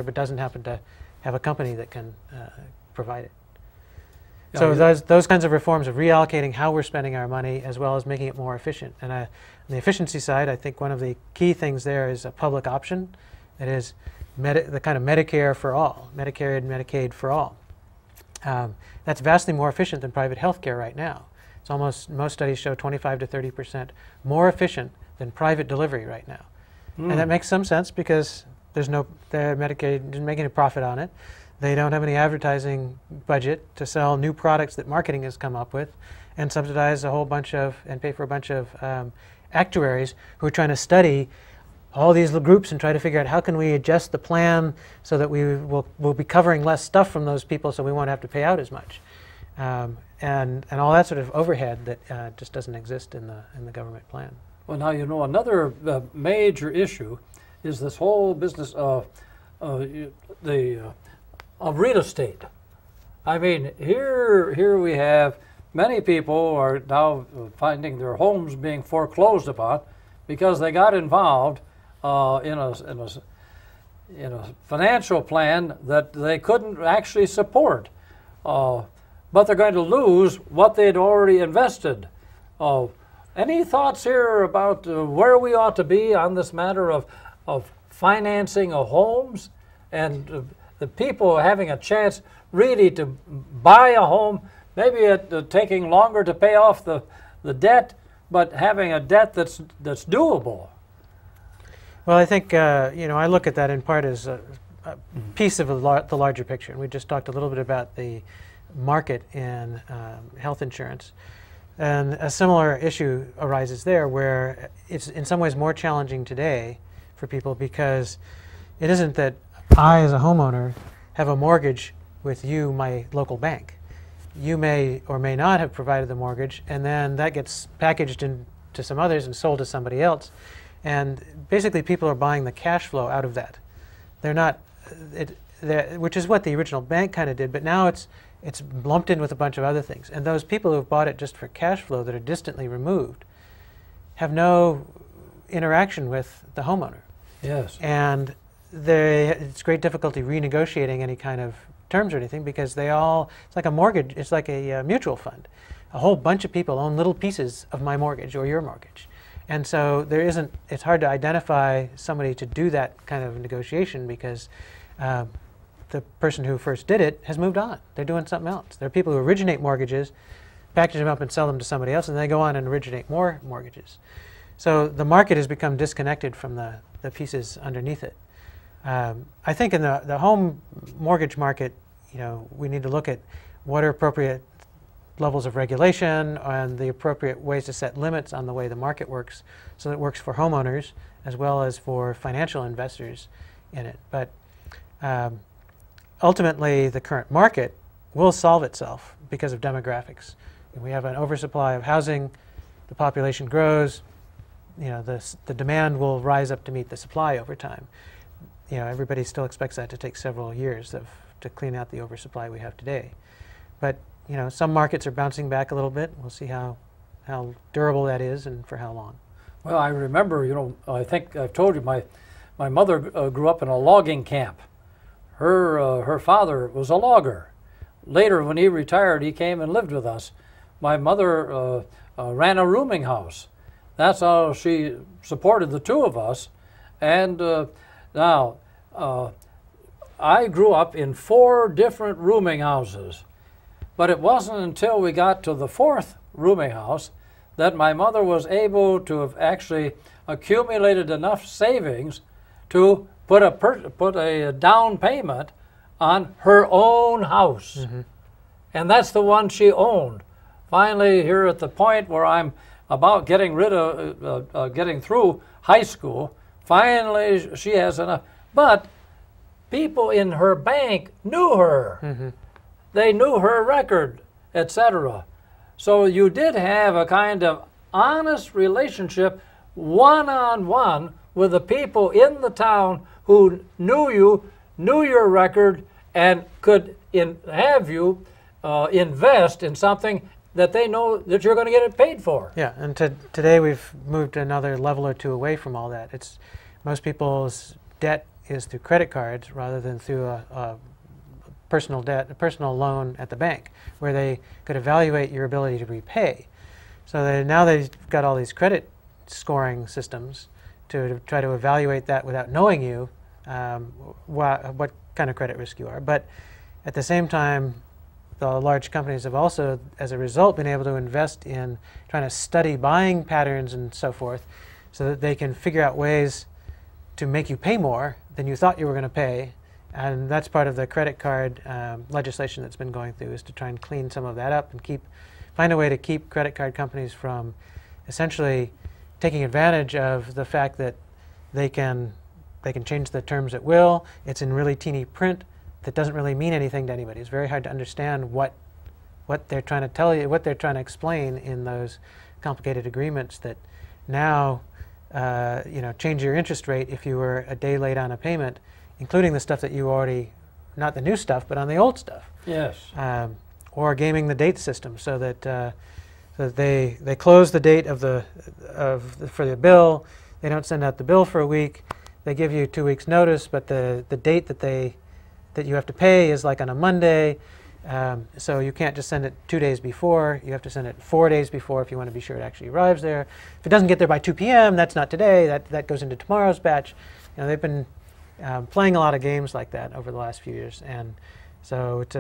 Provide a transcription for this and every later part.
but doesn't happen to have a company that can provide it. Yeah, So those kinds of reforms of reallocating how we're spending our money as well as making it more efficient. And on the efficiency side, I think one of the key things there is a public option. That is the kind of Medicare for all, Medicare and Medicaid for all. That's vastly more efficient than private health care right now. It's almost, most studies show 25 to 30% more efficient than private delivery right now. And that makes some sense because there's Medicaid didn't make any profit on it. They don't have any advertising budget to sell new products that marketing has come up with and subsidize a whole bunch of, and pay for a bunch of actuaries who are trying to study all these little groups and try to figure out how can we adjust the plan so that we'll be covering less stuff from those people so we won't have to pay out as much. And all that sort of overhead that just doesn't exist in the government plan. Well, now, you know, another major issue is this whole business of real estate. I mean, here we have many people are now finding their homes being foreclosed upon because they got involved in a financial plan that they couldn't actually support, but they're going to lose what they'd already invested. Any thoughts here about where we ought to be on this matter of financing of homes and the people having a chance really to buy a home, maybe taking longer to pay off the debt, but having a debt that's doable? Well, I think you know, I look at that in part as a piece of the larger picture. And we just talked a little bit about the market in health insurance. And a similar issue arises there where it's in some ways more challenging today for people because it isn't that I, as a homeowner, have a mortgage with you, my local bank. You may or may not have provided the mortgage, and then that gets packaged into some others and sold to somebody else. And basically people are buying the cash flow out of that. They're not, which is what the original bank kind of did, but now it's lumped in with a bunch of other things. And those people who have bought it just for cash flow that are distantly removed have no interaction with the homeowner. Yes. And it's great difficulty renegotiating any kind of terms or anything because it's like a mortgage, it's like a mutual fund. A whole bunch of people own little pieces of my mortgage or your mortgage. And so it's hard to identify somebody to do that kind of negotiation because the person who first did it has moved on. They're doing something else. There are people who originate mortgages, package them up and sell them to somebody else, and they go on and originate more mortgages. So the market has become disconnected from the pieces underneath it. I think in the home mortgage market, you know, we need to look at what are appropriate levels of regulation and the appropriate ways to set limits on the way the market works so that it works for homeowners as well as for financial investors in it. But ultimately, the current market will solve itself because of demographics. And we have an oversupply of housing, the population grows, you know, the demand will rise up to meet the supply over time. You know, everybody still expects that to take several years to clean out the oversupply we have today. But you know, some markets are bouncing back a little bit. We'll see how durable that is and for how long. Well, I remember, you know, I think I've told you my mother grew up in a logging camp. Her father was a logger. Later, when he retired, he came and lived with us. My mother ran a rooming house. That's how she supported the two of us. And now, I grew up in 4 different rooming houses. But it wasn't until we got to the 4th rooming house that my mother was able to have actually accumulated enough savings to put a down payment on her own house. Mm-hmm. And that's the one she owned. Finally, here at the point where I'm about getting through high school, finally she has enough. But people in her bank knew her. Mm-hmm. They knew her record, etc. So you did have a kind of honest relationship, one-on-one, with the people in the town who knew you, knew your record, and could have you invest in something that they know that you're going to get it paid for. Yeah, and today we've moved another level or two away from all that. Most people's debt is through credit cards rather than through a personal debt, a personal loan at the bank, where they could evaluate your ability to repay. So now they've got all these credit scoring systems to try to evaluate that without knowing you, what kind of credit risk you are. But at the same time, the large companies have also, as a result, been able to invest in trying to study buying patterns and so forth, so that they can figure out ways to make you pay more than you thought you were going to pay. And that's part of the credit card legislation that's been going through, is to try and clean some of that up and find a way to keep credit card companies from essentially taking advantage of the fact that they can change the terms at will. It's in really teeny print that doesn't really mean anything to anybody. It's very hard to understand what they're trying to tell you, what they're trying to explain in those complicated agreements that now change your interest rate if you were a day late on a payment, including the stuff that you already, not the new stuff, but on the old stuff. Yes. Or gaming the date system so that they close the date for the bill. They don't send out the bill for a week. They give you 2 weeks notice, but the date that you have to pay is like on a Monday. So you can't just send it 2 days before. You have to send it 4 days before if you want to be sure it actually arrives there. If it doesn't get there by 2 p.m., that's not today. That goes into tomorrow's batch. They've been playing a lot of games like that over the last few years, and so it's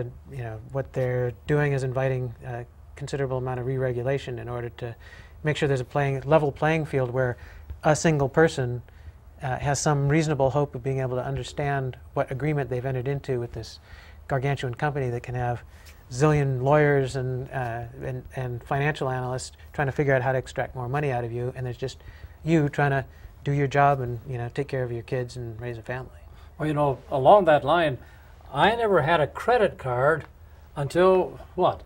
what they're doing is inviting a considerable amount of re-regulation in order to make sure there's a level playing field where a single person has some reasonable hope of being able to understand what agreement they've entered into with this gargantuan company that can have zillion lawyers and financial analysts trying to figure out how to extract more money out of you, and there's just you trying to do your job and take care of your kids and raise a family. Well, along that line, I never had a credit card until what?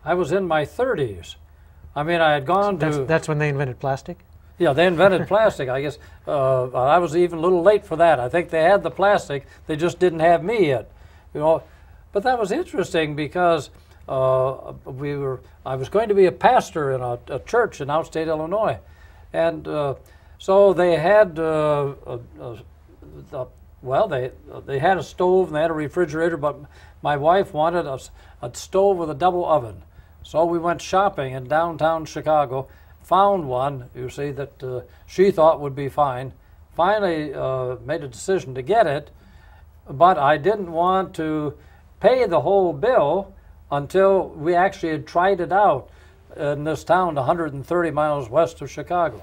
I was in my 30s. I mean, I had gone to... That's when they invented plastic? Yeah, they invented plastic. I guess I was even a little late for that. I think they had the plastic, they just didn't have me yet. But that was interesting because I was going to be a pastor in a church in outstate Illinois, and so they had they had a stove and they had a refrigerator, but my wife wanted a stove with a double oven. So we went shopping in downtown Chicago, found one, you see, that she thought would be fine. Finally made a decision to get it, but I didn't want to pay the whole bill until we actually had tried it out in this town 130 miles west of Chicago.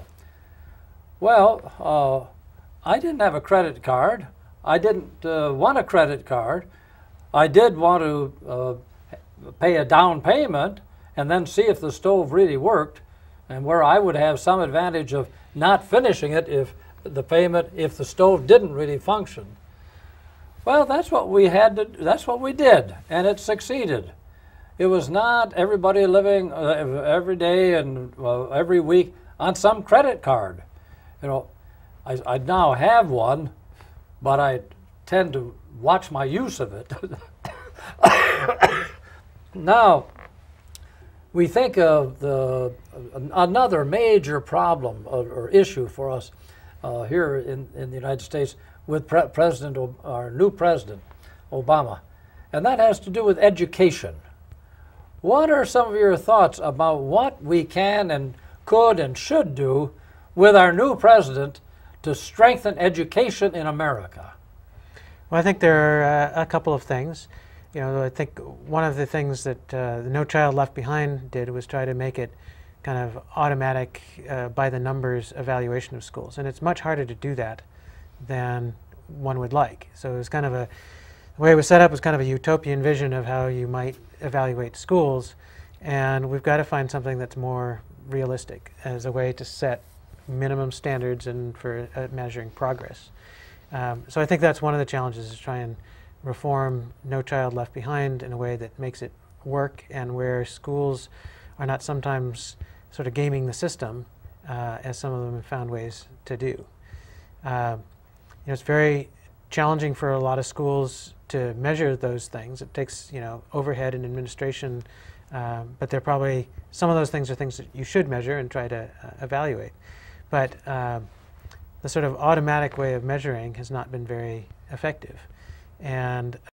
Well, I didn't have a credit card. I didn't want a credit card. I did want to pay a down payment and then see if the stove really worked, and where I would have some advantage of not finishing it if the stove didn't really function. Well, that's what we had to. That's what we did, and it succeeded. It was not everybody living every day and every week on some credit card. I now have one, but I tend to watch my use of it. Now, we think of another major problem or issue for us here in the United States with our new president, Obama, and that has to do with education. What are some of your thoughts about what we can and could and should do with our new president to strengthen education in America? Well, I think there are a couple of things. I think one of the things that the No Child Left Behind did was try to make it kind of automatic, by the numbers evaluation of schools, and it's much harder to do that than one would like. So it was kind of the way it was set up was kind of a utopian vision of how you might evaluate schools, and we've got to find something that's more realistic as a way to set minimum standards and for measuring progress. So I think that's one of the challenges, is try and reform No Child Left Behind in a way that makes it work, and where schools are not sometimes sort of gaming the system, as some of them have found ways to do. It's very challenging for a lot of schools to measure those things. It takes overhead and administration, but they're probably, some of those things are things that you should measure and try to evaluate. But the sort of automatic way of measuring has not been very effective. And